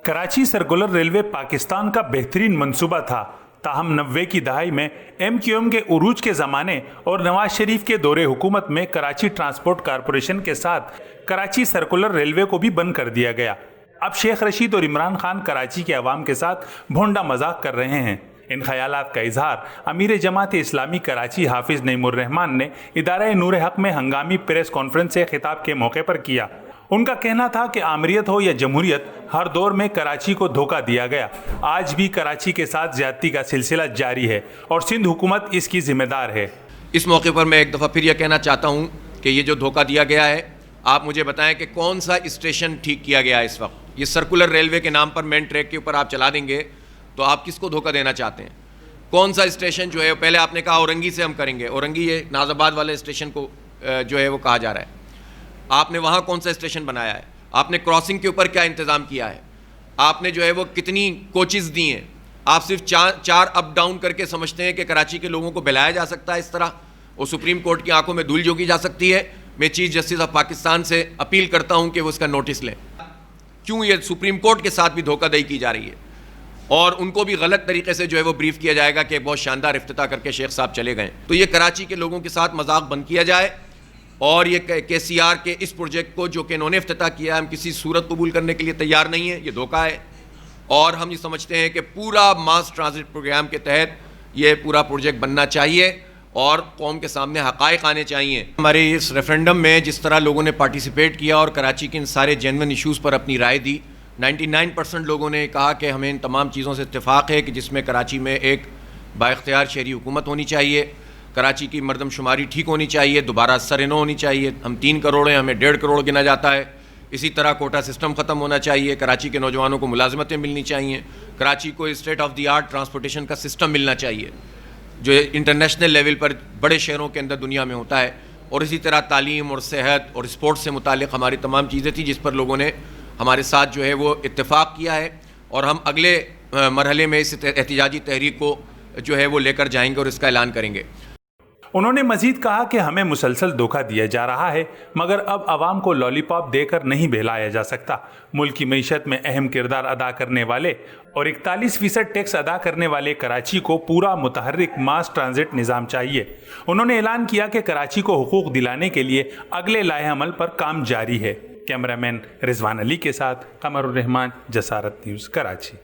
Karachi circular railway Pakistan کا بہترین منصوبہ تھا، تاہم 90 کی دہائی میں ایم کیو ایم کے عروج کے زمانے اور نواز شریف کے دور حکومت میں کراچی ٹرانسپورٹ کارپوریشن کے ساتھ کراچی سرکولر ریلوے کو بھی بند کر دیا گیا۔ اب شیخ رشید اور عمران خان کراچی کے عوام کے ساتھ بھونڈا مذاق کر رہے ہیں۔ ان خیالات کا اظہار امیر جماعت اسلامی کراچی حافظ نعیم الرحمان نے ادارہ نور حق میں ہنگامی پریس کانفرنس سے خطاب کے موقع پر کیا۔ ان کا کہنا تھا کہ آمریت ہو یا جمہوریت، ہر دور میں کراچی کو دھوکہ دیا گیا۔ آج بھی کراچی کے ساتھ زیادتی کا سلسلہ جاری ہے اور سندھ حکومت اس کی ذمہ دار ہے۔ اس موقع پر میں ایک دفعہ پھر یہ کہنا چاہتا ہوں کہ یہ جو دھوکہ دیا گیا ہے، آپ مجھے بتائیں کہ کون سا اسٹیشن ٹھیک کیا گیا ہے اس وقت؟ یہ سرکولر ریلوے کے نام پر مین ٹریک کے اوپر آپ چلا دیں گے تو آپ کس کو دھوکہ دینا چاہتے ہیں؟ کون سا اسٹیشن جو ہے، پہلے آپ نے کہا اورنگی سے ہم کریں گے، اورنگی یہ ناز آباد والے اسٹیشن کو جو ہے وہ کہا جا رہا ہے۔ آپ نے وہاں کون سا اسٹیشن بنایا ہے؟ آپ نے کراسنگ کے اوپر کیا انتظام کیا ہے؟ آپ نے جو ہے وہ کتنی کوچز دی ہیں؟ آپ صرف چار اپ ڈاؤن کر کے سمجھتے ہیں کہ کراچی کے لوگوں کو بلایا جا سکتا ہے اس طرح، اور سپریم کورٹ کی آنکھوں میں دھول جھونکی جا سکتی ہے؟ میں چیف جسٹس آف پاکستان سے اپیل کرتا ہوں کہ وہ اس کا نوٹس لیں۔ کیوں یہ سپریم کورٹ کے ساتھ بھی دھوکہ دہی کی جا رہی ہے، اور ان کو بھی غلط طریقے سے جو ہے وہ بریف کیا جائے گا کہ بہت شاندار افتتاح کر کے شیخ صاحب چلے گئے۔ تو یہ کراچی کے لوگوں کے ساتھ مذاق بند کیا جائے، اور یہ کے سی آر کے اس پروجیکٹ کو جو کہ انہوں نے افتتاح کیا ہے، ہم کسی صورت قبول کرنے کے لیے تیار نہیں ہیں۔ یہ دھوکہ ہے، اور ہم یہ سمجھتے ہیں کہ پورا ماس ٹرانزٹ پروگرام کے تحت یہ پورا پروجیکٹ بننا چاہیے اور قوم کے سامنے حقائق آنے چاہیے۔ ہمارے اس ریفرینڈم میں جس طرح لوگوں نے پارٹیسپیٹ کیا اور کراچی کے ان سارے جینوئن ایشوز پر اپنی رائے دی، 99% لوگوں نے کہا کہ ہمیں ان تمام چیزوں سے اتفاق ہے کہ جس میں کراچی میں ایک بااختیار شہری حکومت ہونی چاہیے، کراچی کی مردم شماری ٹھیک ہونی چاہیے، دوبارہ سرنو ہونی چاہیے، ہم 3 کروڑ ہیں، ہمیں 1.5 کروڑ گنا جاتا ہے، اسی طرح کوٹا سسٹم ختم ہونا چاہیے، کراچی کے نوجوانوں کو ملازمتیں ملنی چاہیے، کراچی کو state of the art transportation کا سسٹم ملنا چاہیے جو انٹرنیشنل لیول پر بڑے شہروں کے اندر دنیا میں ہوتا ہے، اور اسی طرح تعلیم اور صحت اور اسپورٹس سے متعلق ہماری تمام چیزیں تھیں جس پر لوگوں نے ہمارے ساتھ جو ہے وہ اتفاق کیا ہے، اور ہم اگلے مرحلے میں اس احتجاجی تحریک کو جو ہے وہ لے کر جائیں گے اور اس کا اعلان کریں گے۔ انہوں نے مزید کہا کہ ہمیں مسلسل دھوکہ دیا جا رہا ہے، مگر اب عوام کو لالی پاپ دے کر نہیں بہلایا جا سکتا۔ ملک کی معیشت میں اہم کردار ادا کرنے والے اور 41% ٹیکس ادا کرنے والے کراچی کو پورا متحرک ماس ٹرانزٹ نظام چاہیے۔ انہوں نے اعلان کیا کہ کراچی کو حقوق دلانے کے لیے اگلے لائحہ عمل پر کام جاری ہے۔ کیمرہ مین رضوان علی کے ساتھ قمر الرحمان، جسارت نیوز، کراچی۔